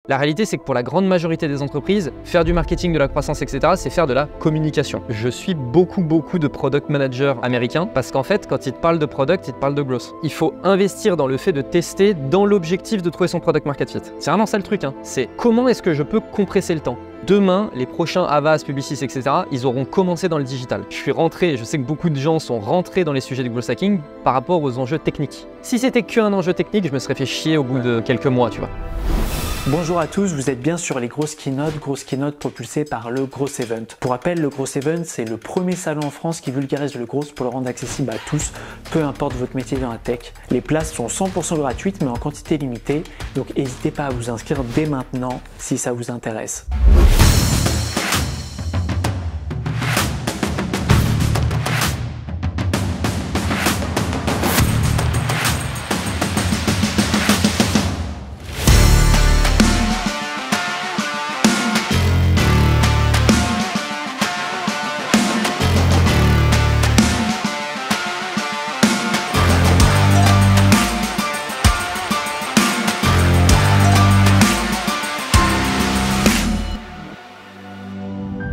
La réalité, c'est que pour la grande majorité des entreprises, faire du marketing, de la croissance, etc., c'est faire de la communication. Je suis beaucoup de product managers américains parce qu'en fait, quand ils te parlent de product, ils te parlent de growth. Il faut investir dans le fait de tester dans l'objectif de trouver son product market fit. C'est vraiment ça le truc, hein. C'est comment est-ce que je peux compresser le temps. Demain, les prochains Avast, Publicis, etc., ils auront commencé dans le digital. Je suis rentré, je sais que beaucoup de gens sont rentrés dans les sujets du growth hacking par rapport aux enjeux techniques. Si c'était qu'un enjeu technique, je me serais fait chier au bout de quelques mois, tu vois. Bonjour à tous, vous êtes bien sur les grosses keynotes propulsées par le Growth Event. Pour rappel, le Growth Event, c'est le premier salon en France qui vulgarise le growth pour le rendre accessible à tous, peu importe votre métier dans la tech. Les places sont 100% gratuites mais en quantité limitée, donc n'hésitez pas à vous inscrire dès maintenant si ça vous intéresse.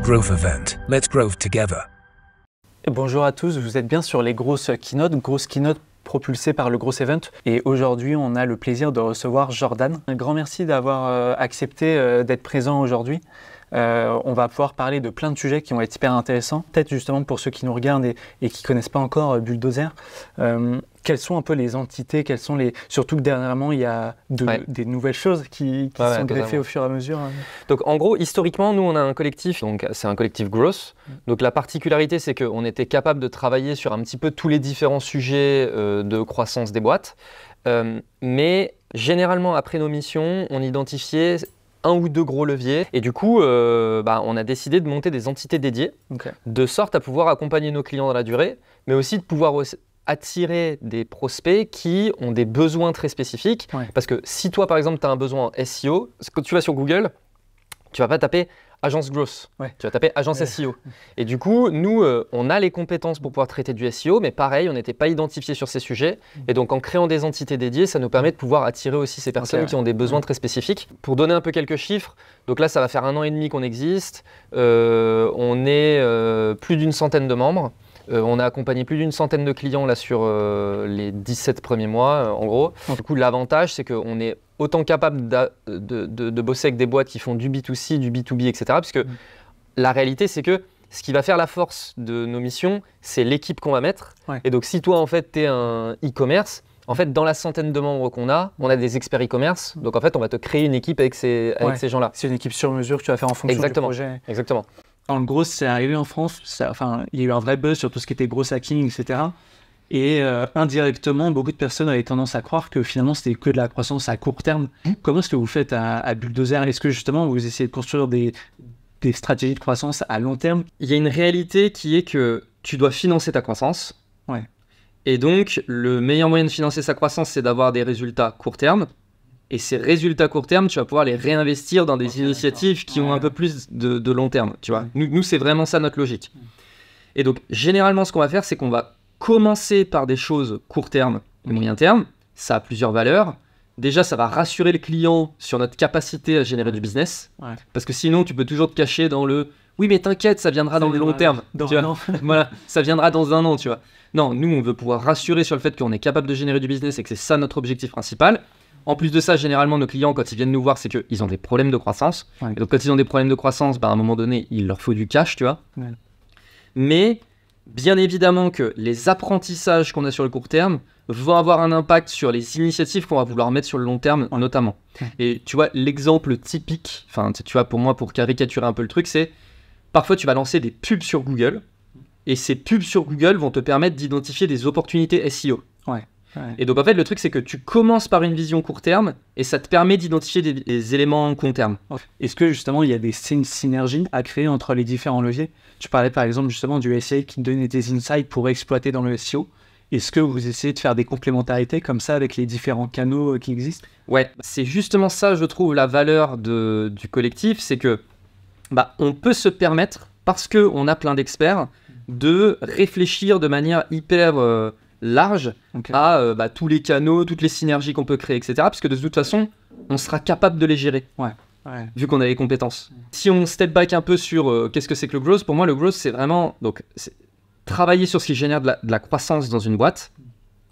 Growth Event. Let's grow together. Bonjour à tous, vous êtes bien sur les grosses keynotes propulsées par le Growth Event. Et aujourd'hui, on a le plaisir de recevoir Jordan. Un grand merci d'avoir accepté d'être présent aujourd'hui. On va pouvoir parler de plein de sujets qui vont être hyper intéressants. Peut-être justement pour ceux qui nous regardent et qui ne connaissent pas encore Bulldozer, quelles sont un peu les entités, surtout que dernièrement il y a des nouvelles choses qui sont greffées au fur et à mesure. Donc en gros, historiquement, nous on a un collectif, donc c'est un collectif Growth. Donc la particularité, c'est qu'on était capable de travailler sur un petit peu tous les différents sujets de croissance des boîtes. Mais généralement, après nos missions, on identifiait un ou deux gros leviers et du coup on a décidé de monter des entités dédiées de sorte à pouvoir accompagner nos clients dans la durée, mais aussi de pouvoir attirer des prospects qui ont des besoins très spécifiques. Parce que si toi par exemple tu as un besoin en SEO, quand tu vas sur Google, tu vas pas taper agence growth, tu vas taper agence SEO. Et du coup, nous, on a les compétences pour pouvoir traiter du SEO, mais pareil, on n'était pas identifié sur ces sujets. Et donc, en créant des entités dédiées, ça nous permet de pouvoir attirer aussi ces personnes qui ont des besoins très spécifiques. Pour donner un peu quelques chiffres, donc là, ça va faire 1 an et demi qu'on existe. On est plus d'une centaine de membres. On a accompagné plus d'une centaine de clients là sur les 17 premiers mois, en gros. Du coup, l'avantage, c'est qu'on est autant capable de bosser avec des boîtes qui font du B2C, du B2B, etc. Puisque la réalité, c'est que ce qui va faire la force de nos missions, c'est l'équipe qu'on va mettre. Et donc, si toi, en fait, tu es un e-commerce, en fait, dans la centaine de membres qu'on a, on a des experts e-commerce. Donc, en fait, on va te créer une équipe avec ces gens-là. C'est une équipe sur mesure que tu vas faire en fonction du projet. Exactement. En gros, c'est arrivé en France, il y a eu un vrai buzz sur tout ce qui était gros hacking, etc. Et indirectement, beaucoup de personnes avaient tendance à croire que finalement, c'était que de la croissance à court terme. Comment est-ce que vous faites à Bulldozer? Est-ce que justement, vous essayez de construire des stratégies de croissance à long terme? Il y a une réalité qui est que tu dois financer ta croissance. Et donc, le meilleur moyen de financer sa croissance, c'est d'avoir des résultats court terme. Et ces résultats court terme, tu vas pouvoir les réinvestir dans des initiatives qui ont un peu plus de long terme. Tu vois. Nous, c'est vraiment ça notre logique. Et donc, généralement, ce qu'on va faire, c'est qu'on va commencer par des choses court terme et moyen terme. Ça a plusieurs valeurs. Déjà, ça va rassurer le client sur notre capacité à générer du business. Parce que sinon, tu peux toujours te cacher dans le « oui, mais t'inquiète, ça viendra dans le long terme. » Voilà, ça viendra dans 1 an, tu vois. Non, nous, on veut pouvoir rassurer sur le fait qu'on est capable de générer du business et que c'est ça notre objectif principal. En plus de ça, généralement, nos clients, quand ils viennent nous voir, c'est qu'ils ont des problèmes de croissance. Et donc, quand ils ont des problèmes de croissance, à un moment donné, il leur faut du cash, tu vois. Mais bien évidemment que les apprentissages qu'on a sur le court terme vont avoir un impact sur les initiatives qu'on va vouloir mettre sur le long terme, notamment. Et tu vois, l'exemple typique, tu vois, pour moi, pour caricaturer un peu le truc, c'est parfois, tu vas lancer des pubs sur Google et ces pubs sur Google vont te permettre d'identifier des opportunités SEO. Et donc en fait le truc c'est que tu commences par une vision court terme et ça te permet d'identifier des éléments long terme. Est-ce que justement il y a des synergies à créer entre les différents leviers? Tu parlais par exemple justement du SEO qui donnait des insights pour exploiter dans le SEO. Est-ce que vous essayez de faire des complémentarités comme ça avec les différents canaux qui existent? Ouais, c'est justement ça je trouve la valeur du collectif, c'est que on peut se permettre, parce qu'on a plein d'experts, de réfléchir de manière hyper large Ok. à tous les canaux, toutes les synergies qu'on peut créer, etc. Puisque de toute façon, on sera capable de les gérer, Ouais. vu qu'on a les compétences. Si on step back un peu sur qu'est-ce que c'est que le growth, pour moi, le growth, c'est vraiment c'est travailler sur ce qui génère de la croissance dans une boîte.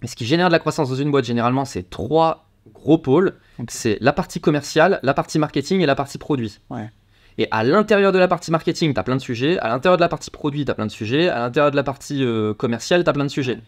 Et ce qui génère de la croissance dans une boîte, généralement, c'est 3 gros pôles. Ok. C'est la partie commerciale, la partie marketing et la partie produit. Ouais. Et à l'intérieur de la partie marketing, tu as plein de sujets. À l'intérieur de la partie produit, tu as plein de sujets. À l'intérieur de la partie commerciale, tu as plein de sujets.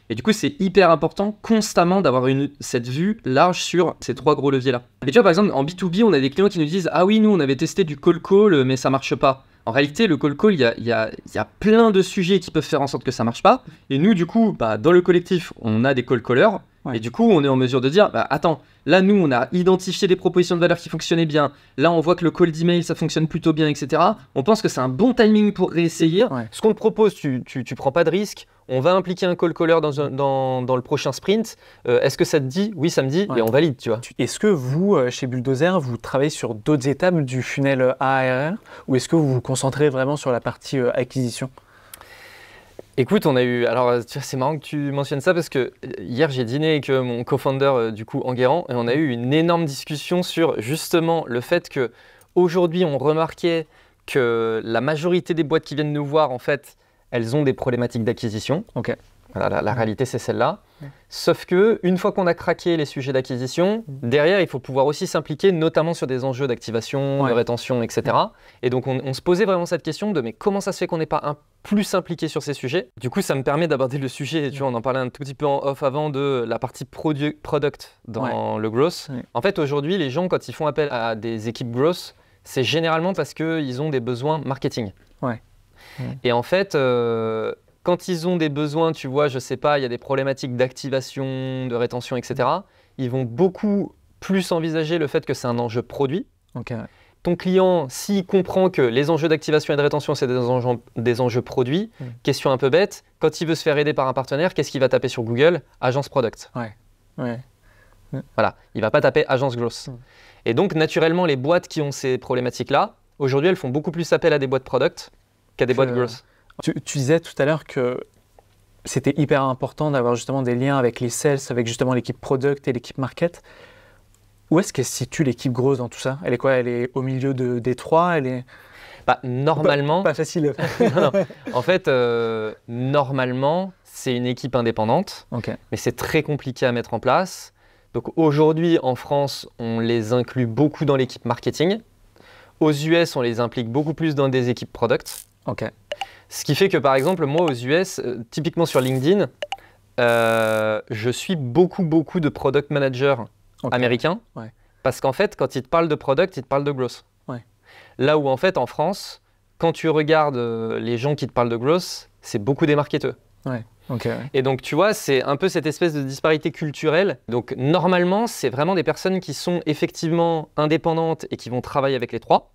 Et du coup, c'est hyper important constamment d'avoir cette vue large sur ces 3 gros leviers-là. Et tu vois, par exemple, en B2B, on a des clients qui nous disent « Ah oui, nous, on avait testé du call, mais ça marche pas. » En réalité, le call, il y a plein de sujets qui peuvent faire en sorte que ça marche pas. Et nous, du coup, dans le collectif, on a des call-callers. Ouais. Et du coup, on est en mesure de dire attends, là, nous, on a identifié des propositions de valeur qui fonctionnaient bien. Là, on voit que le call d'email, ça fonctionne plutôt bien, etc. On pense que c'est un bon timing pour réessayer. Ouais. Ce qu'on te propose, tu prends pas de risque. On va impliquer un call-caller dans le prochain sprint. Est-ce que ça te dit ? Oui, ça me dit. Ouais. Et on valide, tu vois. Est-ce que vous, chez Bulldozer, vous travaillez sur d'autres étapes du funnel ARR ou est-ce que vous vous concentrez vraiment sur la partie acquisition ? Écoute, on a eu. Alors, tu vois, c'est marrant que tu mentionnes ça parce que hier, j'ai dîné avec mon co-founder, du coup, Enguerrand, et on a eu une énorme discussion sur justement le fait que aujourd'hui, on remarquait que la majorité des boîtes qui viennent nous voir, en fait, elles ont des problématiques d'acquisition. Ok. Voilà, la réalité, c'est celle-là. Sauf que une fois qu'on a craqué les sujets d'acquisition, derrière, il faut pouvoir aussi s'impliquer, notamment sur des enjeux d'activation, de rétention, etc. Et donc, on se posait vraiment cette question de mais comment ça se fait qu'on n'est pas plus impliqué sur ces sujets ? Du coup, ça me permet d'aborder le sujet, tu vois, on en parlait un tout petit peu en off avant, de la partie product dans le growth. Ouais. En fait, aujourd'hui, les gens, quand ils font appel à des équipes growth, c'est généralement parce qu'ils ont des besoins marketing. Ouais. Et en fait, quand ils ont des besoins, tu vois, je sais pas, il y a des problématiques d'activation, de rétention, etc., ils vont beaucoup plus envisager le fait que c'est un enjeu produit. Ok. Ouais. Ton client, s'il comprend que les enjeux d'activation et de rétention, c'est des enjeux produits, question un peu bête, quand il veut se faire aider par un partenaire, qu'est-ce qu'il va taper sur Google ? Agence product. Ouais. Voilà, il ne va pas taper agence growth. Et donc, naturellement, les boîtes qui ont ces problématiques-là, aujourd'hui, elles font beaucoup plus appel à des boîtes product qu'à des boîtes growth. Tu disais tout à l'heure que c'était hyper important d'avoir justement des liens avec les sales, avec justement l'équipe product et l'équipe market. Où est-ce qu'elle se situe l'équipe grosse dans tout ça ? Elle est quoi ? Elle est au milieu des 3 ? Elle est... Normalement, Pas facile. non. En fait, normalement, c'est une équipe indépendante, Ok. mais c'est très compliqué à mettre en place. Donc aujourd'hui, en France, on les inclut beaucoup dans l'équipe marketing. Aux US, on les implique beaucoup plus dans des équipes product. Ok. Ce qui fait que, par exemple, moi, aux US, typiquement sur LinkedIn, je suis beaucoup de product managers américains. Ouais. Parce qu'en fait, quand ils te parlent de product, ils te parlent de growth. Ouais. Là où, en fait, en France, quand tu regardes les gens qui te parlent de growth, c'est beaucoup des marketeurs. Ouais. Ok. Ouais. Et donc, tu vois, c'est un peu cette espèce de disparité culturelle. Donc, normalement, c'est vraiment des personnes qui sont effectivement indépendantes et qui vont travailler avec les 3.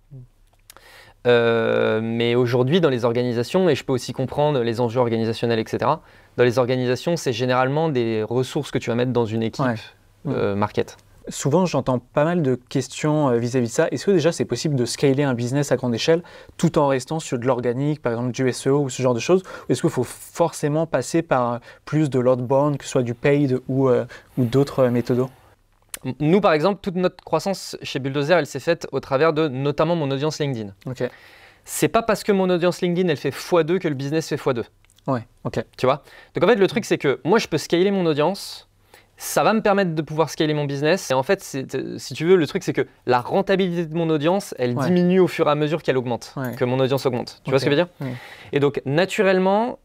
Mais aujourd'hui, dans les organisations, et je peux aussi comprendre les enjeux organisationnels, etc., dans les organisations, c'est généralement des ressources que tu vas mettre dans une équipe market. Souvent, j'entends pas mal de questions vis-à-vis de ça. Est-ce que déjà, c'est possible de scaler un business à grande échelle tout en restant sur de l'organique, par exemple du SEO ou ce genre de choses ? Ou est-ce qu'il faut forcément passer par plus de l'outbound, que ce soit du paid ou d'autres méthodos ? Nous, par exemple, toute notre croissance chez Bulldozer, elle s'est faite au travers de notamment mon audience LinkedIn. Ok. C'est pas parce que mon audience LinkedIn, elle fait x2 que le business fait x2. Ouais, ok. Tu vois ? Donc en fait, le truc, c'est que moi, je peux scaler mon audience. Ça va me permettre de pouvoir scaler mon business. Et en fait, si tu veux, le truc, c'est que la rentabilité de mon audience, elle diminue au fur et à mesure qu'elle augmente, que mon audience augmente. Tu vois ce que je veux dire ? Et donc, naturellement,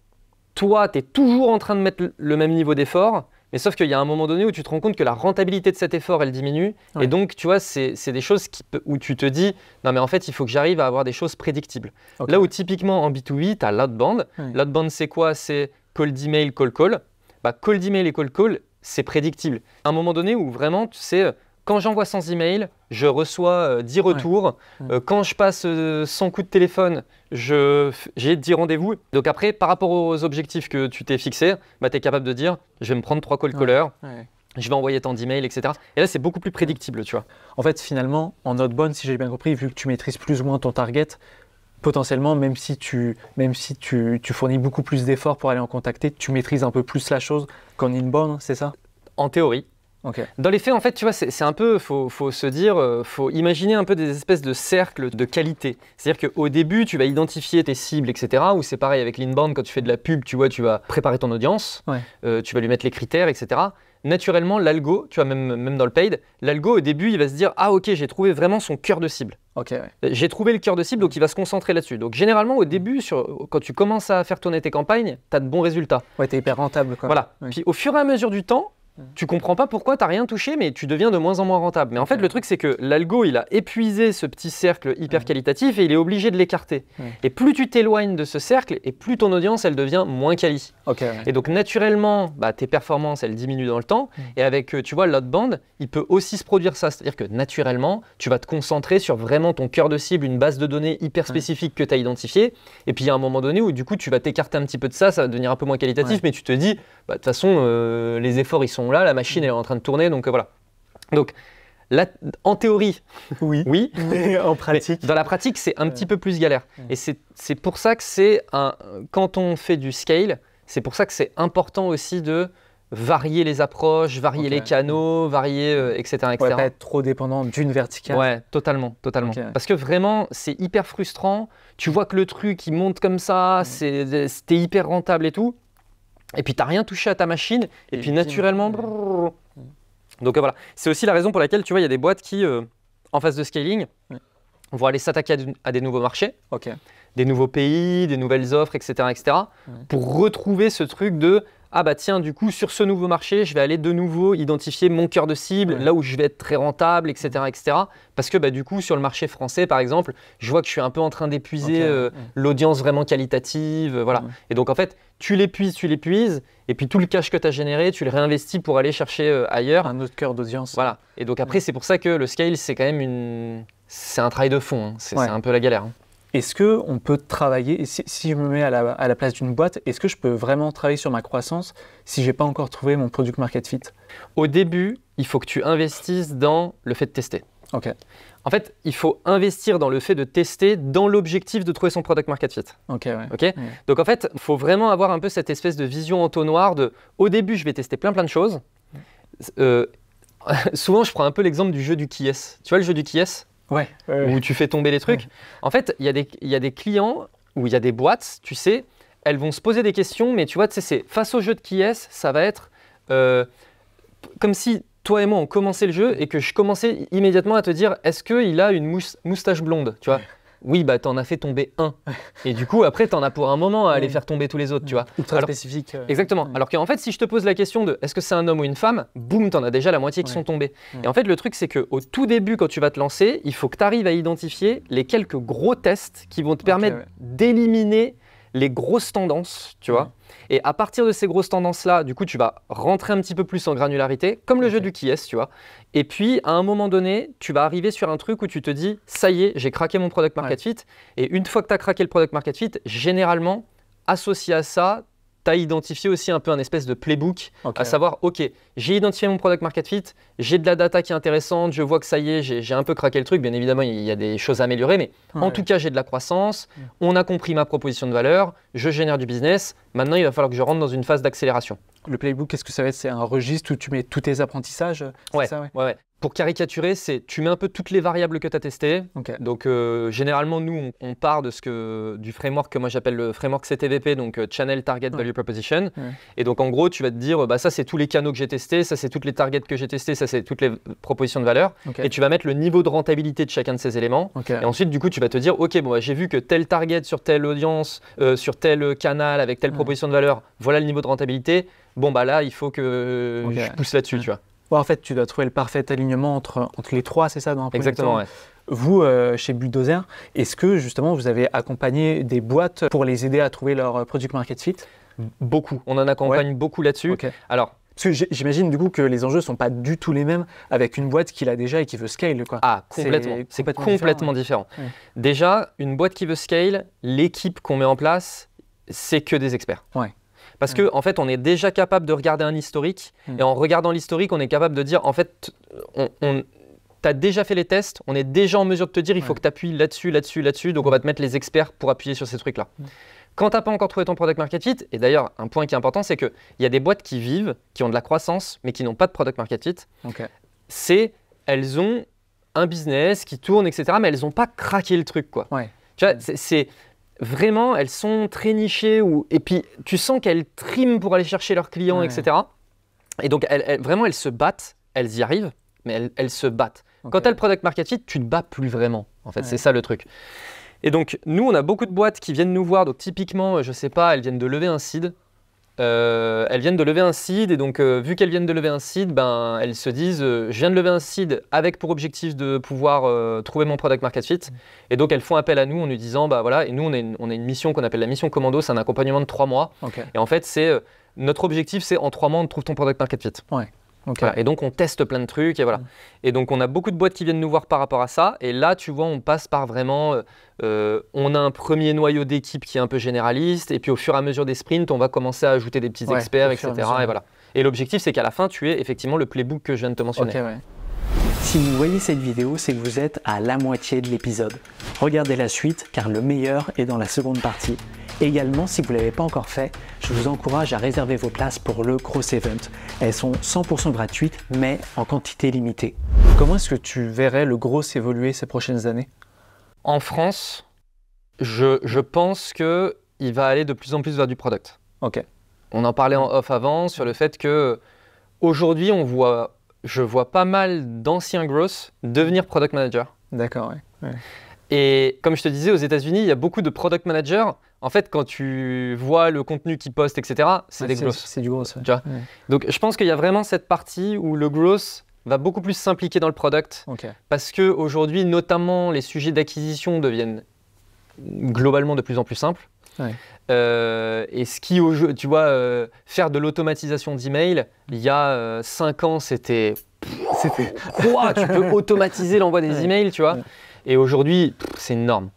toi, tu es toujours en train de mettre le même niveau d'effort, mais sauf qu'il y a un moment donné où tu te rends compte que la rentabilité de cet effort, elle diminue. Et donc, tu vois, c'est des choses où tu te dis, non mais en fait, il faut que j'arrive à avoir des choses prédictibles. Là où typiquement en B2B, tu as l'outbound. L'outbound, c'est quoi ? C'est call d'email, call. Call d'email et call, c'est prédictible. À un moment donné où vraiment, tu sais, quand j'envoie 100 emails, je reçois 10 retours. Quand je passe 100 coups de téléphone, j'ai 10 rendez-vous. Donc après, par rapport aux objectifs que tu t'es fixés, tu es capable de dire, je vais me prendre 3 call-callers, je vais envoyer tant d'emails, etc. Et là, c'est beaucoup plus prédictible, tu vois. En fait, finalement, en outbound, si j'ai bien compris, vu que tu maîtrises plus ou moins ton target, potentiellement, même si tu fournis beaucoup plus d'efforts pour aller en contacter, tu maîtrises un peu plus la chose qu'en inbound, c'est ça? En théorie. Ok. Dans les faits, en fait, tu vois, c'est un peu, faut se dire, faut imaginer un peu des espèces de cercles de qualité. C'est-à-dire qu'au début, tu vas identifier tes cibles, etc. Ou c'est pareil avec l'inbound, quand tu fais de la pub, tu vois, tu vas préparer ton audience, tu vas lui mettre les critères, etc. Naturellement, l'algo, tu vois, même dans le paid, l'algo, au début, il va se dire, ah ok, j'ai trouvé vraiment son cœur de cible. Ok. J'ai trouvé le cœur de cible, donc il va se concentrer là-dessus. Donc généralement, au début, quand tu commences à faire tourner tes campagnes, tu as de bons résultats. Ouais, t'es hyper rentable, quoi. Voilà. Oui. Puis au fur et à mesure du temps, tu comprends pas pourquoi tu n'as rien touché, mais tu deviens de moins en moins rentable. Mais en fait, le truc, c'est que l'algo, il a épuisé ce petit cercle hyper qualitatif et il est obligé de l'écarter. Et plus tu t'éloignes de ce cercle, et plus ton audience, elle devient moins quali. Et donc, naturellement, tes performances, elles diminuent dans le temps. Et avec, tu vois, l'outbound, il peut aussi se produire ça. C'est-à-dire que naturellement, tu vas te concentrer sur vraiment ton cœur de cible, une base de données hyper spécifique que tu as identifiée. Et puis, il y a un moment donné où, du coup, tu vas t'écarter un petit peu de ça, ça va devenir un peu moins qualitatif, mais tu te dis, de toute façon, les efforts, ils sont là, la machine elle est en train de tourner, donc voilà. Donc là, en théorie, oui, mais en pratique, dans la pratique, c'est un petit peu plus galère. Et c'est pour ça que quand on fait du scale, c'est pour ça que c'est important aussi de varier les approches, varier les canaux, varier, etc. Ouais, pas être trop dépendant d'une verticale. Ouais, totalement. Parce que vraiment, c'est hyper frustrant. Tu vois que le truc, il monte comme ça, c'était hyper rentable et tout. Et puis, tu n'as rien touché à ta machine. Et puis, naturellement… Donc, voilà. C'est aussi la raison pour laquelle, tu vois, il y a des boîtes qui, en phase de scaling, vont aller s'attaquer à des nouveaux marchés, des nouveaux pays, des nouvelles offres, etc. pour retrouver ce truc de « Ah bah tiens, du coup, sur ce nouveau marché, je vais aller de nouveau identifier mon cœur de cible, là où je vais être très rentable, etc. Parce que du coup, sur le marché français, par exemple, je vois que je suis un peu en train d'épuiser l'audience vraiment qualitative. Voilà. Et donc, en fait, tu l'épuises, et puis tout le cash que tu as généré, tu le réinvestis pour aller chercher ailleurs. Un autre cœur d'audience. Voilà. Et donc après, c'est pour ça que le scale, c'est quand même c'est un travail de fond. C'est un peu la galère. Est-ce qu'on peut travailler, si je me mets à la place d'une boîte, est-ce que je peux vraiment travailler sur ma croissance si je n'ai pas encore trouvé mon product market fit? Au début, il faut que tu investisses dans le fait de tester. En fait, il faut investir dans le fait de tester dans l'objectif de trouver son product market fit. Donc en fait, il faut vraiment avoir un peu cette espèce de vision entonnoir de au début, je vais tester plein de choses. Souvent, je prends un peu l'exemple du jeu du qui est. Tu vois le jeu du qui est? Où tu fais tomber les trucs. En fait, il y a des clients ou il y a des boîtes, tu sais, elles vont se poser des questions, mais tu vois, c'est face au jeu de qui est, ça va être comme si toi et moi on commençait le jeu et que je commençais immédiatement à te dire est-ce qu'il a une moustache blonde, tu vois? Oui, t'en as fait tomber un. Et du coup, après, t'en as pour un moment à aller faire tomber tous les autres, tu vois. Ultra spécifique. Exactement. Alors qu'en fait, si je te pose la question de est-ce que c'est un homme ou une femme, boum, t'en as déjà la moitié qui sont tombés. Et en fait, le truc, c'est qu'au tout début, quand tu vas te lancer, il faut que tu arrives à identifier les quelques gros tests qui vont te permettre d'éliminer les grosses tendances, tu vois. Et à partir de ces grosses tendances-là, du coup, tu vas rentrer un petit peu plus en granularité, comme le jeu du qui est, tu vois. Et puis, à un moment donné, tu vas arriver sur un truc où tu te dis, ça y est, j'ai craqué mon product market fit. Et une fois que tu as craqué le product market fit, généralement, associé à ça, tu as identifié aussi un peu un espèce de playbook, à savoir, ok, j'ai identifié mon product market fit, j'ai de la data qui est intéressante, je vois que ça y est, j'ai un peu craqué le truc. Bien évidemment, il y a des choses à améliorer, mais en tout cas, j'ai de la croissance, on a compris ma proposition de valeur, je génère du business. Maintenant, il va falloir que je rentre dans une phase d'accélération. Le playbook, qu'est-ce que ça va être? C'est un registre où tu mets tous tes apprentissages? Ouais. Pour caricaturer, c'est tu mets un peu toutes les variables que tu as testées. Donc, généralement, nous, on part du framework que moi j'appelle le framework CTVP, donc Channel Target Value Proposition. Et donc, en gros, tu vas te dire, ça, c'est tous les canaux que j'ai testés, ça, c'est toutes les targets que j'ai testés, ça, c'est toutes les propositions de valeur. Et tu vas mettre le niveau de rentabilité de chacun de ces éléments. Et ensuite, du coup, tu vas te dire, ok, j'ai vu que tel target sur telle audience, sur tel canal, avec telle proposition de valeur, voilà le niveau de rentabilité. Là, il faut que je pousse là-dessus, tu vois. En fait, tu dois trouver le parfait alignement entre les trois, c'est ça dans un premier Exactement, temps. Vous, chez Bulldozer, est-ce que justement vous avez accompagné des boîtes pour les aider à trouver leur product market fit? Beaucoup. On en accompagne beaucoup là-dessus. Alors, parce que j'imagine du coup que les enjeux ne sont pas du tout les mêmes avec une boîte qui l'a déjà et qui veut scale, quoi. Ah, complètement. C'est complètement différent. Déjà, une boîte qui veut scale, l'équipe qu'on met en place, c'est que des experts. Parce qu'en fait, on est déjà capable de regarder un historique et en regardant l'historique, on est capable de dire, en fait, tu as déjà fait les tests, on est déjà en mesure de te dire il faut que tu appuies là-dessus, là-dessus, là-dessus, donc on va te mettre les experts pour appuyer sur ces trucs-là. Quand tu n'as pas encore trouvé ton product market fit, et d'ailleurs un point qui est important, c'est qu'il y a des boîtes qui vivent, qui ont de la croissance, mais qui n'ont pas de product market fit. Elles ont un business qui tourne, etc., mais elles n'ont pas craqué le truc, quoi. Tu vois, c'est vraiment, elles sont très nichées, et puis tu sens qu'elles triment pour aller chercher leurs clients, etc. Et donc vraiment, elles se battent, elles y arrivent, mais elles se battent. Quand tu as le product market fit, tu ne te bats plus vraiment, en fait, c'est ça le truc. Et donc, nous, on a beaucoup de boîtes qui viennent nous voir. Donc, typiquement, je ne sais pas, elles viennent de lever un seed. Et donc, vu qu'elles viennent de lever un seed, ben, elles se disent je viens de lever un seed avec pour objectif de pouvoir trouver mon product market fit. Et donc, elles font appel à nous en nous disant bah voilà, et nous, on a une mission qu'on appelle la mission commando, c'est un accompagnement de 3 mois. Et en fait, notre objectif, c'est en 3 mois, on trouve ton product market fit. Voilà. Et donc, on teste plein de trucs et voilà. Et donc, on a beaucoup de boîtes qui viennent nous voir par rapport à ça. Et là, tu vois, on passe par vraiment… on a un premier noyau d'équipe qui est un peu généraliste. Et puis, au fur et à mesure des sprints, on va commencer à ajouter des petits experts, etc. Et voilà. Et l'objectif, c'est qu'à la fin, tu aies effectivement le playbook que je viens de te mentionner. Si vous voyez cette vidéo, c'est que vous êtes à la moitié de l'épisode. Regardez la suite, car le meilleur est dans la seconde partie. Également, si vous ne l'avez pas encore fait, je vous encourage à réserver vos places pour le Growth Event. Elles sont 100% gratuites, mais en quantité limitée. Comment est-ce que tu verrais le Growth évoluer ces prochaines années? En France, je pense qu'il va aller de plus en plus vers du product. On en parlait en off avant sur le fait que aujourd'hui, je vois pas mal d'anciens growth devenir product manager. D'accord, Et comme je te disais, aux États-Unis, il y a beaucoup de product managers. En fait, quand tu vois le contenu qu'ils postent, etc., c'est des growth. C'est du growth. Tu vois. Donc, je pense qu'il y a vraiment cette partie où le growth va beaucoup plus s'impliquer dans le product. Parce qu'aujourd'hui, notamment, les sujets d'acquisition deviennent globalement de plus en plus simples. Et ce qui, tu vois, faire de l'automatisation d'email, il y a 5 ans, c'était quoi, tu peux automatiser l'envoi des emails, tu vois. Et aujourd'hui, c'est une norme.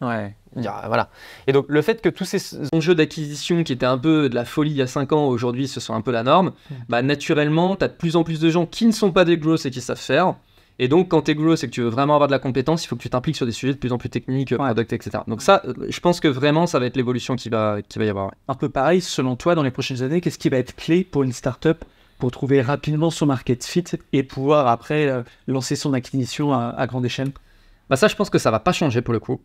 Voilà. Et donc, le fait que tous ces enjeux d'acquisition qui étaient un peu de la folie il y a 5 ans, aujourd'hui, ce sont un peu la norme, bah, naturellement, tu as de plus en plus de gens qui ne sont pas des growth et qui savent faire. Et donc, quand tu es growth et que tu veux vraiment avoir de la compétence, il faut que tu t'impliques sur des sujets de plus en plus techniques, product, etc. Donc ça, je pense que vraiment, ça va être l'évolution qui va y avoir. Un peu pareil, selon toi, dans les prochaines années, qu'est-ce qui va être clé pour une startup pour trouver rapidement son market fit et pouvoir après lancer son acquisition à grande échelle? Bah ça, je pense que ça va pas changer pour le coup.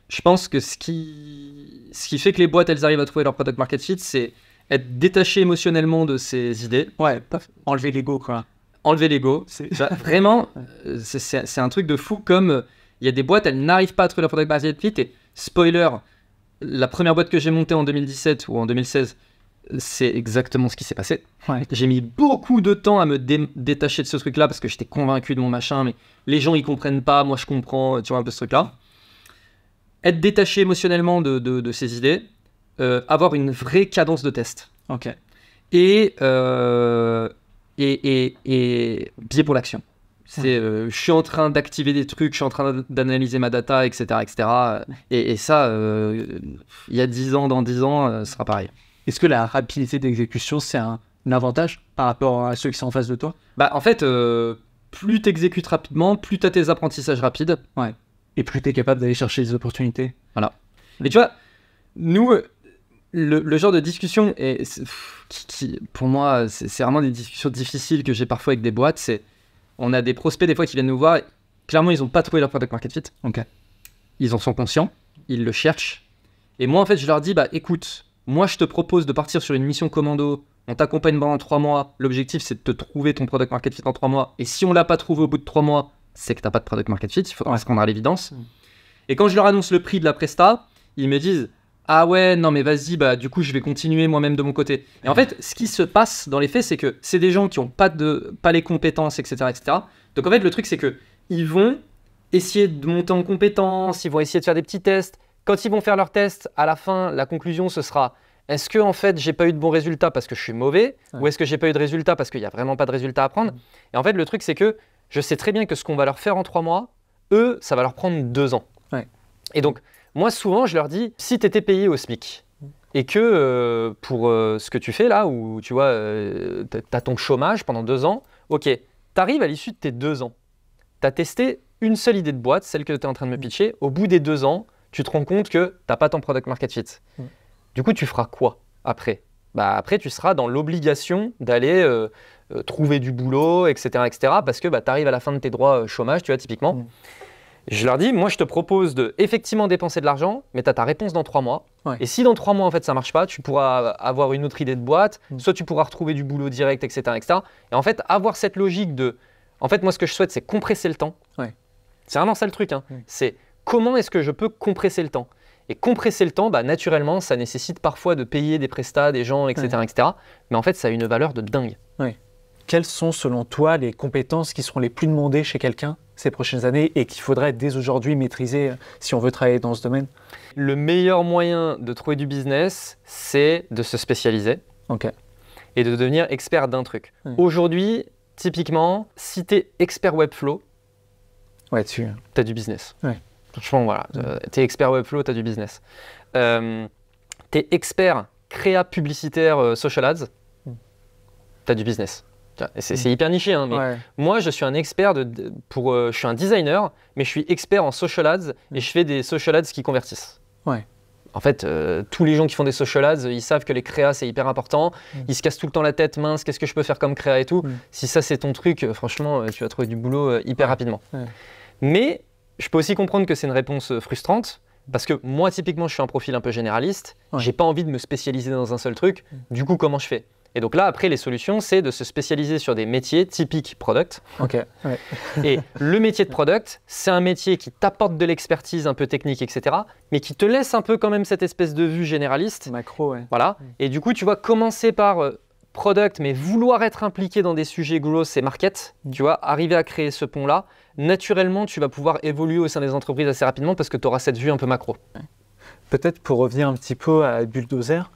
Je pense que ce qui fait que les boîtes, elles arrivent à trouver leur product market fit, c'est être détaché émotionnellement de ses idées. Enlever l'ego, quoi. Enlever l'ego. Vraiment, c'est un truc de fou, comme il y a des boîtes, elles n'arrivent pas à trouver leur product market fit. Et spoiler, la première boîte que j'ai montée en 2017 ou en 2016, c'est exactement ce qui s'est passé. J'ai mis beaucoup de temps à me détacher de ce truc-là parce que j'étais convaincu de mon machin, mais les gens ils comprennent pas, moi je comprends, tu vois un peu ce truc-là. Être détaché émotionnellement de ses idées, avoir une vraie cadence de test. Et biais pour l'action. Je suis en train d'activer des trucs, je suis en train d'analyser ma data, etc. Et ça, il y a 10 ans, dans 10 ans, ce sera pareil. Est-ce que la rapidité d'exécution, c'est un avantage par rapport à ceux qui sont en face de toi? Bah, en fait, plus tu exécutes rapidement, plus tu as tes apprentissages rapides. Et plus tu es capable d'aller chercher des opportunités. Voilà. Et tu vois, nous, le genre de discussion, qui pour moi, c'est vraiment des discussions difficiles que j'ai parfois avec des boîtes, on a des prospects des fois qui viennent nous voir, et clairement, ils n'ont pas trouvé leur product market fit. Ils en sont conscients, ils le cherchent. Et moi, en fait, je leur dis, bah écoute, moi, je te propose de partir sur une mission commando, on t'accompagne pendant 3 mois, l'objectif, c'est de te trouver ton product market fit en 3 mois, et si on l'a pas trouvé au bout de 3 mois, c'est que t'as pas de product market fit, il faudra se rendre à l'évidence. Et quand je leur annonce le prix de la presta, ils me disent ah ouais, non mais vas-y, bah du coup je vais continuer moi-même de mon côté. Et en fait, ce qui se passe dans les faits, c'est que c'est des gens qui ont pas les compétences, etc., etc. Donc en fait, le truc c'est que ils vont essayer de monter en compétences, ils vont essayer de faire des petits tests. Quand ils vont faire leurs tests, à la fin, la conclusion ce sera est-ce que en fait j'ai pas eu de bons résultats parce que je suis mauvais, ou est-ce que j'ai pas eu de résultats parce qu'il y a vraiment pas de résultats à prendre. Et en fait, le truc c'est que je sais très bien que ce qu'on va leur faire en 3 mois, eux, ça va leur prendre 2 ans. Et donc, moi, souvent, je leur dis, si tu étais payé au SMIC et que pour ce que tu fais là, où tu vois, tu as ton chômage pendant 2 ans, ok, tu arrives à l'issue de tes 2 ans, tu as testé une seule idée de boîte, celle que tu es en train de me pitcher. Au bout des 2 ans, tu te rends compte que tu n'as pas ton product market fit. Du coup, tu feras quoi après? Après, tu seras dans l'obligation d'aller trouver du boulot, etc. parce que tu arrives à la fin de tes droits chômage, tu vois, typiquement. Je leur dis, moi, je te propose de effectivement dépenser de l'argent, mais tu as ta réponse dans 3 mois. Et si dans 3 mois, en fait, ça ne marche pas, tu pourras avoir une autre idée de boîte, soit tu pourras retrouver du boulot direct, etc. Et en fait, avoir cette logique de… En fait, moi, ce que je souhaite, c'est compresser le temps. C'est vraiment ça le truc. C'est comment est-ce que je peux compresser le temps? Et compresser le temps, naturellement, ça nécessite parfois de payer des prestats, des gens, etc. Mais en fait, ça a une valeur de dingue. Quelles sont, selon toi, les compétences qui seront les plus demandées chez quelqu'un ces prochaines années et qu'il faudrait dès aujourd'hui maîtriser si on veut travailler dans ce domaine? Le meilleur moyen de trouver du business, c'est de se spécialiser et de devenir expert d'un truc. Aujourd'hui, typiquement, si tu es expert Webflow, tu as du business. Franchement, voilà, tu es expert Webflow, tu as du business. Tu es expert créa publicitaire social ads, tu as du business. Et c'est hyper niché, mais moi, je suis un expert, je suis un designer, mais je suis expert en social ads et je fais des social ads qui convertissent. En fait, tous les gens qui font des social ads, ils savent que les créas, c'est hyper important. Ils se cassent tout le temps la tête, mince, qu'est-ce que je peux faire comme créa et tout. Si ça, c'est ton truc, franchement, tu vas trouver du boulot hyper rapidement. Mais je peux aussi comprendre que c'est une réponse frustrante parce que moi, typiquement, je suis un profil un peu généraliste. J'ai pas envie de me spécialiser dans un seul truc. Du coup, comment je fais? Et donc là, après, les solutions, c'est de se spécialiser sur des métiers typiques product. Et le métier de product, c'est un métier qui t'apporte de l'expertise un peu technique, etc., mais qui te laisse un peu quand même cette espèce de vue généraliste. Macro, Voilà. Et du coup, tu vas commencer par product, mais vouloir être impliqué dans des sujets growth et market, tu vois, arriver à créer ce pont-là. Naturellement, tu vas pouvoir évoluer au sein des entreprises assez rapidement parce que tu auras cette vue un peu macro. Peut-être pour revenir un petit peu à Bulldozer,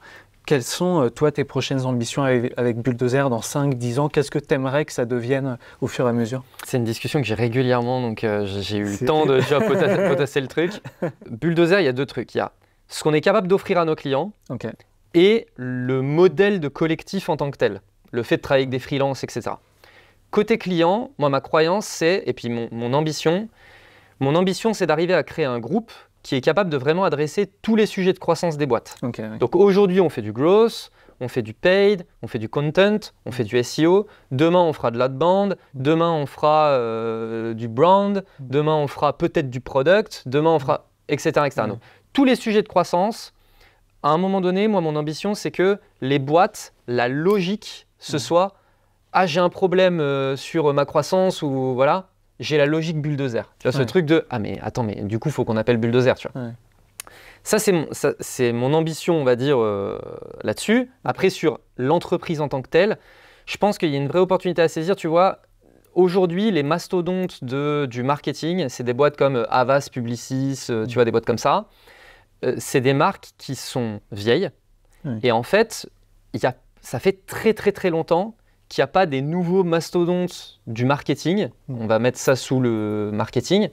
quelles sont, toi, tes prochaines ambitions avec Bulldozer dans 5-10 ans? Qu'est-ce que tu aimerais que ça devienne au fur et à mesure? C'est une discussion que j'ai régulièrement, donc j'ai eu le temps de déjà potasser le truc. Bulldozer, il y a 2 trucs. Il y a ce qu'on est capable d'offrir à nos clients et le modèle de collectif en tant que tel. Le fait de travailler avec des freelances, etc. Côté client, moi, ma croyance, c'est, et puis mon ambition, c'est d'arriver à créer un groupe qui est capable de vraiment adresser tous les sujets de croissance des boîtes. Donc aujourd'hui, on fait du growth, on fait du paid, on fait du content, on fait du SEO. Demain, on fera de l'outbound. Demain, on fera du brand. Demain, on fera peut-être du product. Demain, on fera etc. Donc, tous les sujets de croissance, à un moment donné, moi, mon ambition, c'est que les boîtes, la logique, ce soit « Ah, j'ai un problème sur ma croissance » ou voilà. J'ai la logique Bulldozer. Tu vois, ce truc de « Ah, mais attends, mais du coup, il faut qu'on appelle Bulldozer. » tu vois. Ça, c'est mon ambition, on va dire, là-dessus. Après, sur l'entreprise en tant que telle, je pense qu'il y a une vraie opportunité à saisir. Tu vois, aujourd'hui, les mastodontes du marketing, c'est des boîtes comme Havas, Publicis, tu vois, des boîtes comme ça. C'est des marques qui sont vieilles. Et en fait, ça fait très, très, très longtemps qu'il n'y a pas des nouveaux mastodontes du marketing, on va mettre ça sous le marketing,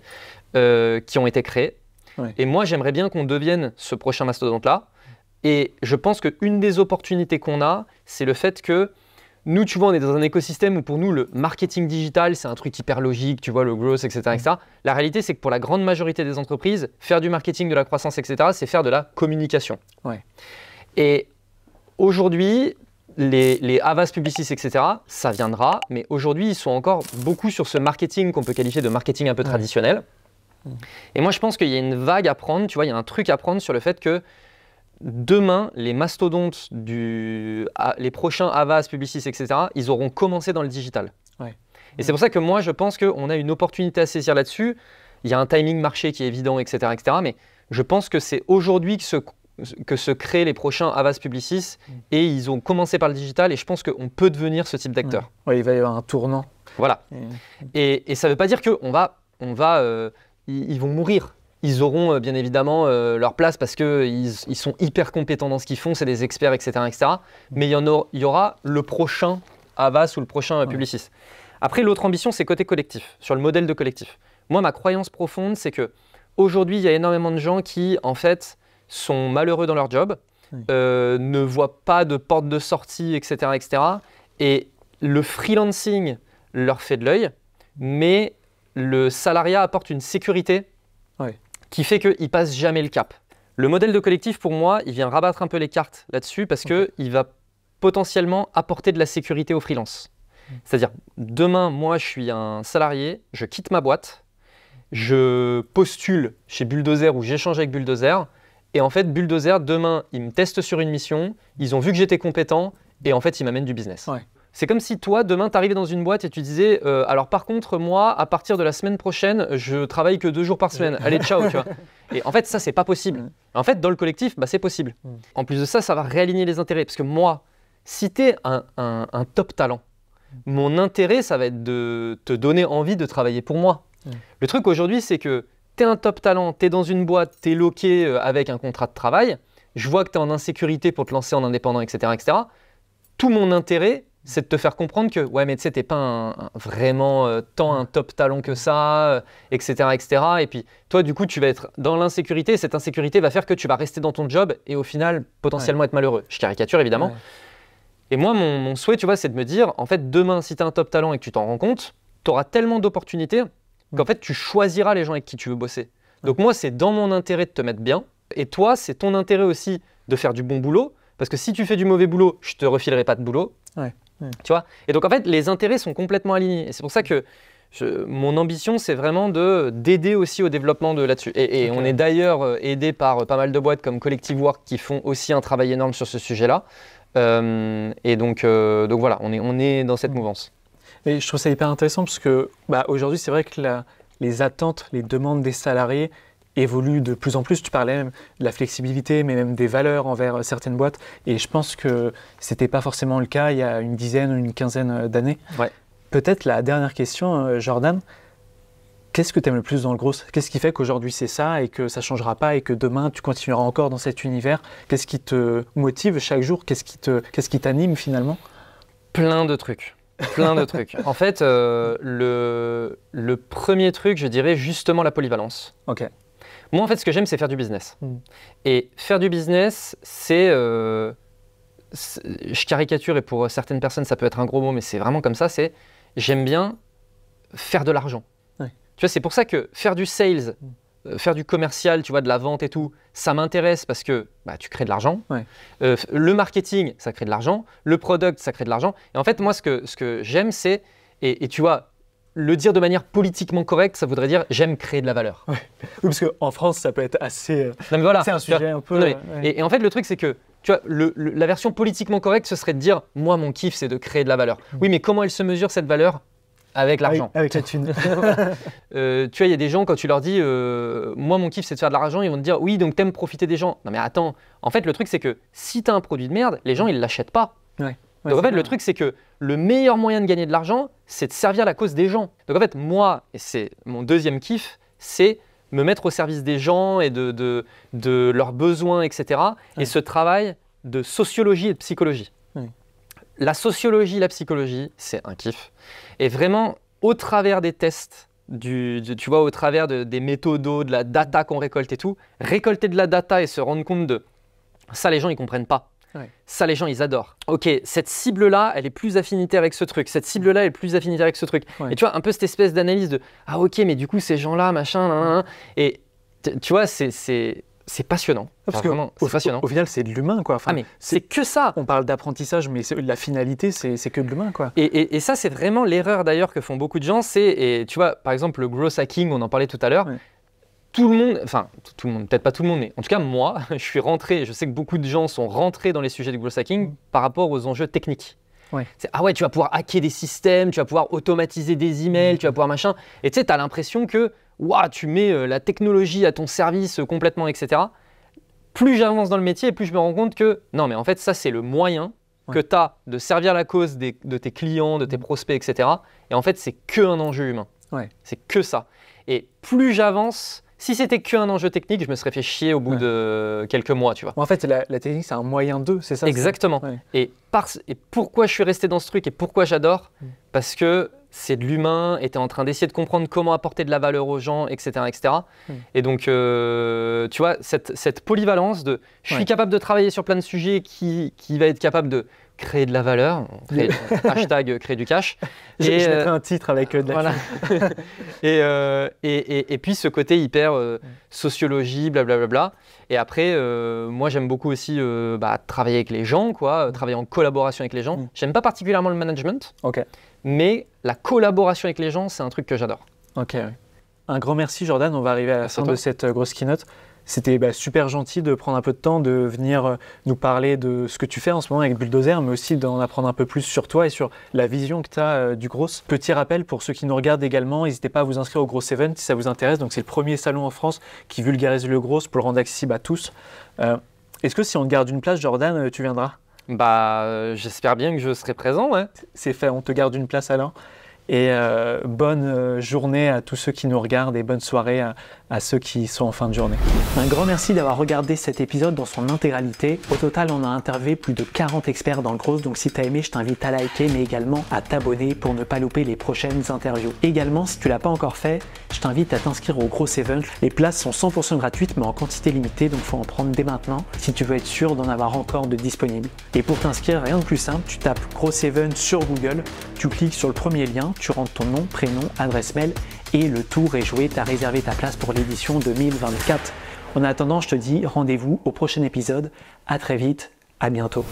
qui ont été créés. Et moi, j'aimerais bien qu'on devienne ce prochain mastodonte-là. Et je pense qu'une des opportunités qu'on a, c'est le fait que nous, tu vois, on est dans un écosystème où pour nous, le marketing digital, c'est un truc hyper logique, tu vois, le growth, etc. La réalité, c'est que pour la grande majorité des entreprises, faire du marketing, de la croissance, etc., c'est faire de la communication. Et aujourd'hui, les Havas, Publicis, etc., ça viendra, mais aujourd'hui, ils sont encore beaucoup sur ce marketing qu'on peut qualifier de marketing un peu traditionnel. Et moi, je pense qu'il y a une vague à prendre, tu vois, il y a un truc à prendre sur le fait que demain, les mastodontes, les prochains Havas, Publicis, etc., ils auront commencé dans le digital. Et c'est pour ça que moi, je pense qu'on a une opportunité à saisir là-dessus. Il y a un timing marché qui est évident, etc., mais je pense que c'est aujourd'hui que se créent les prochains Havas, Publicis, et ils ont commencé par le digital, et je pense qu'on peut devenir ce type d'acteur. Il va y avoir un tournant. Voilà. Et ça ne veut pas dire qu'ils vont mourir. Ils auront bien évidemment leur place parce qu'ils sont hyper compétents dans ce qu'ils font, c'est des experts, etc. Mais il y aura le prochain Havas ou le prochain Publicis. Après, l'autre ambition, c'est côté collectif, sur le modèle de collectif. Moi, ma croyance profonde, c'est qu'aujourd'hui, il y a énormément de gens qui, en fait, sont malheureux dans leur job, ne voient pas de porte de sortie, etc. Et le freelancing leur fait de l'œil, mais le salariat apporte une sécurité Ouais. qui fait qu'il ne passe jamais le cap. Le modèle de collectif, pour moi, il vient rabattre un peu les cartes là-dessus parce qu'il va potentiellement apporter de la sécurité aux freelances. C'est-à-dire, demain, moi, je suis un salarié, je quitte ma boîte, je postule chez Bulldozer ou j'échange avec Bulldozer. Et en fait, Bulldozer, demain, ils me testent sur une mission, ils ont vu que j'étais compétent et en fait, ils m'amènent du business. Ouais. C'est comme si toi, demain, tu arrivais dans une boîte et tu disais alors par contre, moi, à partir de la semaine prochaine, je travaille que 2 jours par semaine. Allez, ciao, tu vois. Et en fait, ça, c'est pas possible. En fait, dans le collectif, bah, c'est possible. En plus de ça, ça va réaligner les intérêts. Parce que moi, si tu es un top talent, mon intérêt, ça va être de te donner envie de travailler pour moi. Le truc aujourd'hui, c'est que tu es un top talent, tu es dans une boîte, tu es loqué avec un contrat de travail, je vois que tu es en insécurité pour te lancer en indépendant, etc. etc. Tout mon intérêt, c'est de te faire comprendre que ouais, mais tu sais, t'es pas vraiment tant un top talent que ça, etc., etc. Et puis toi, du coup, tu vas être dans l'insécurité. Et cette insécurité va faire que tu vas rester dans ton job et au final, potentiellement être malheureux. Je caricature évidemment. Et moi, mon souhait, tu vois, c'est de me dire, en fait, demain, si tu as un top talent et que tu t'en rends compte, tu auras tellement d'opportunités qu'en fait, tu choisiras les gens avec qui tu veux bosser. Donc moi, c'est dans mon intérêt de te mettre bien. Et toi, c'est ton intérêt aussi de faire du bon boulot. Parce que si tu fais du mauvais boulot, je te refilerai pas de boulot. Tu vois. Et donc en fait, les intérêts sont complètement alignés. Et c'est pour ça que mon ambition, c'est vraiment d'aider aussi au développement de là-dessus. Et on est d'ailleurs aidé par pas mal de boîtes comme Collective Work qui font aussi un travail énorme sur ce sujet-là. Et donc voilà, on est dans cette mouvance. Et je trouve ça hyper intéressant parce que aujourd'hui, c'est vrai que les attentes, les demandes des salariés évoluent de plus en plus. Tu parlais même de la flexibilité, mais même des valeurs envers certaines boîtes. Et je pense que ce n'était pas forcément le cas il y a une dizaine ou une quinzaine d'années. Ouais. Peut-être la dernière question, Jordan, qu'est-ce que tu aimes le plus dans le gros? Qu'est-ce qui fait qu'aujourd'hui c'est ça et que ça ne changera pas et que demain tu continueras encore dans cet univers? Qu'est-ce qui te motive chaque jour? Qu'est-ce qui t'anime finalement? Plein de trucs. Plein de trucs. En fait, le premier truc, je dirais justement la polyvalence. Ok. Moi, en fait, ce que j'aime, c'est faire du business. Et faire du business, c'est... je caricature et pour certaines personnes, ça peut être un gros mot, mais c'est vraiment comme ça, c'est j'aime bien faire de l'argent. Ouais. Tu vois, c'est pour ça que faire du sales, faire du commercial, tu vois, de la vente et tout, ça m'intéresse parce que tu crées de l'argent. Ouais. Le marketing, ça crée de l'argent. Le product, ça crée de l'argent. Et en fait, moi, ce que j'aime, c'est... Et tu vois... Le dire de manière politiquement correcte, ça voudrait dire j'aime créer de la valeur. Ouais. Oui, parce qu'en France, ça peut être assez. Non, mais voilà, c'est un sujet un peu. Et en fait, le truc, c'est que tu vois, la version politiquement correcte, ce serait de dire moi, mon kiff, c'est de créer de la valeur. Oui, mais comment elle se mesure cette valeur? Avec l'argent. Avec la thune. Tu vois, il y a des gens, quand tu leur dis moi, mon kiff, c'est de faire de l'argent, ils vont te dire oui, donc t'aimes profiter des gens. Non, mais attends, en fait, le truc, c'est que si t'as un produit de merde, les gens, ils l'achètent pas. Donc en fait, le truc, c'est que le meilleur moyen de gagner de l'argent, c'est de servir la cause des gens. Donc en fait, moi, et c'est mon deuxième kiff, c'est me mettre au service des gens et de leurs besoins, etc. Et ce travail de sociologie et de psychologie. La sociologie, la psychologie, c'est un kiff. Et vraiment, au travers des tests, tu vois, au travers des méthodos, de la data qu'on récolte et tout, récolter de la data et se rendre compte de ça, les gens, ils comprennent pas. Ça, les gens, ils adorent. Ok, cette cible-là, elle est plus affinitaire avec ce truc. Cette cible-là, elle est plus affinitaire avec ce truc. Et tu vois, un peu cette espèce d'analyse de ah ok, mais du coup, ces gens-là, machin, nan, nan, nan. Et tu vois, c'est passionnant. Parce vraiment, c'est passionnant. Au final, c'est de l'humain, quoi. Enfin, mais c'est que ça. On parle d'apprentissage, mais la finalité, c'est que de l'humain, quoi. Et ça, c'est vraiment l'erreur d'ailleurs que font beaucoup de gens. Et tu vois, par exemple, le growth hacking, on en parlait tout à l'heure. Tout le monde, peut-être pas tout le monde, mais en tout cas moi, je suis rentré, je sais que beaucoup de gens sont rentrés dans les sujets du growth hacking par rapport aux enjeux techniques. C'est ah ouais, tu vas pouvoir hacker des systèmes, tu vas pouvoir automatiser des emails, tu vas pouvoir machin. Et tu sais, tu as l'impression que tu mets la technologie à ton service complètement, etc. Plus j'avance dans le métier, plus je me rends compte que non, mais en fait, ça, c'est le moyen que tu as de servir la cause de tes clients, de tes prospects, etc. Et en fait, c'est qu'un enjeu humain. C'est que ça. Et plus j'avance, si c'était qu'un enjeu technique, je me serais fait chier au bout de quelques mois, tu vois. En fait, la technique, c'est un moyen d'eux, c'est ça? Exactement. Et pourquoi je suis resté dans ce truc et pourquoi j'adore? Parce que c'est de l'humain et tu es en train d'essayer de comprendre comment apporter de la valeur aux gens, etc. etc. Et donc, tu vois, cette polyvalence de je suis capable de travailler sur plein de sujets qui va être capable de créer de la valeur, hashtag créer du cash. Je mettrai un titre avec de la voilà. et puis ce côté hyper sociologie, blablabla. Et après, moi j'aime beaucoup aussi travailler avec les gens, quoi, travailler en collaboration avec les gens. J'aime pas particulièrement le management, mais la collaboration avec les gens, c'est un truc que j'adore. Ok. Un grand merci Jordan, on va arriver à la fin de cette grosse keynote. C'était super gentil de prendre un peu de temps, de venir nous parler de ce que tu fais en ce moment avec Bulldozer, mais aussi d'en apprendre un peu plus sur toi et sur la vision que tu as du Gros. Petit rappel pour ceux qui nous regardent également, n'hésitez pas à vous inscrire au Gros Event si ça vous intéresse. Donc c'est le premier salon en France qui vulgarise le Gros pour le rendre accessible à tous. Est-ce que si on te garde une place, Jordan, tu viendras? J'espère bien que je serai présent. Ouais. C'est fait, on te garde une place alors. Et bonne journée à tous ceux qui nous regardent et bonne soirée à ceux qui sont en fin de journée. Un grand merci d'avoir regardé cet épisode dans son intégralité. Au total, on a interviewé plus de 40 experts dans le Gros, donc si tu as aimé, je t'invite à liker, mais également à t'abonner pour ne pas louper les prochaines interviews. Également, si tu l'as pas encore fait, je t'invite à t'inscrire au Gros Event. Les places sont 100% gratuites, mais en quantité limitée, donc il faut en prendre dès maintenant si tu veux être sûr d'en avoir encore de disponibles. Et pour t'inscrire, rien de plus simple, tu tapes Gros Event sur Google, tu cliques sur le premier lien, tu rentres ton nom, prénom, adresse mail et le tour est joué, tu as réservé ta place pour l'édition 2024. En attendant, je te dis rendez-vous au prochain épisode. À très vite, à bientôt.